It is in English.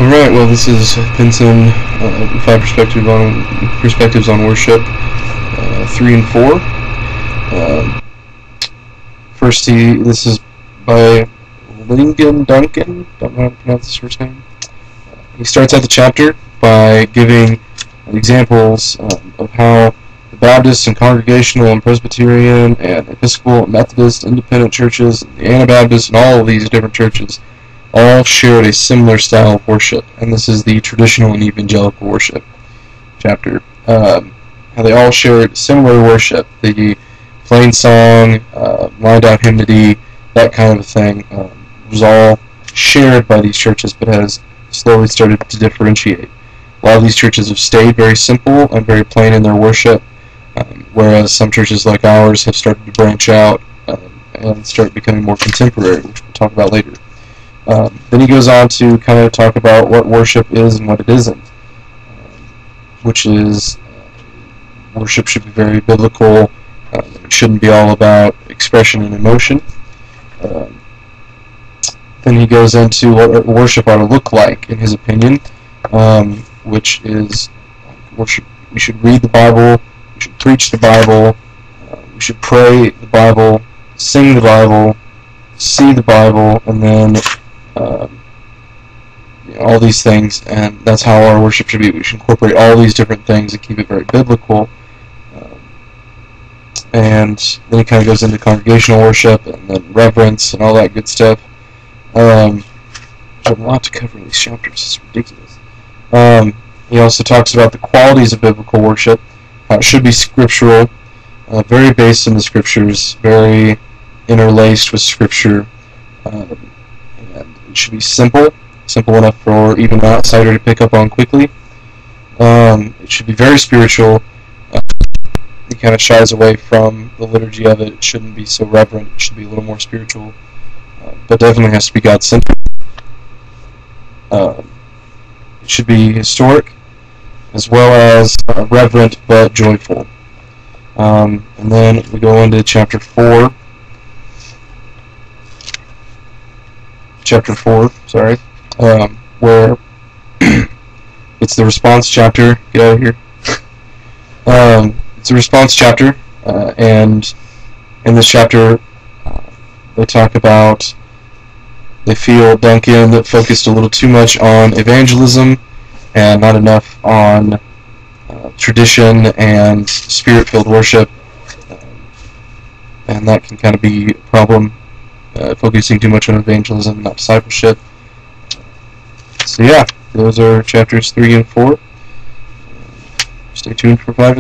Alright, well, this is Pinson, 5 perspectives on worship, 3 and 4. This is by Lincoln Duncan, don't know how to pronounce his first name. He starts out the chapter by giving examples of how the Baptist and Congregational and Presbyterian and Episcopal and Methodist independent churches, the Anabaptist and all of these different churches all shared a similar style of worship, and this is the traditional and evangelical worship chapter. How they all shared similar worship, the plain song, lined out hymnody, that kind of a thing, was all shared by these churches, but has slowly started to differentiate. A lot of these churches have stayed very simple and very plain in their worship, whereas some churches like ours have started to branch out and start becoming more contemporary, which we'll talk about later. Then he goes on to kind of talk about what worship is and what it isn't, which is worship should be very biblical. It shouldn't be all about expression and emotion. Then he goes into what worship ought to look like, in his opinion, which is worship. We should read the Bible, we should preach the Bible, we should pray the Bible, sing the Bible, see the Bible, and then all these things, and that's how our worship should be. We should incorporate all these different things and keep it very biblical. And then he kind of goes into congregational worship and then reverence and all that good stuff. There's a lot to cover in these chapters. It's ridiculous. He also talks about the qualities of biblical worship, how it should be scriptural, very based in the scriptures, very interlaced with scripture, and it should be simple enough for even an outsider to pick up on quickly. It should be very spiritual. He kind of shies away from the liturgy of it. It shouldn't be so reverent. It should be a little more spiritual, but definitely has to be God-centered. It should be historic, as well as reverent but joyful. And then we go into chapter 4. Where it's the response chapter. Get out of here. It's a response chapter, and in this chapter they talk about, they feel Duncan that focused a little too much on evangelism and not enough on tradition and spirit-filled worship, and that can kind of be a problem, focusing too much on evangelism and not discipleship. So yeah, those are chapters 3 and 4. Stay tuned for 5.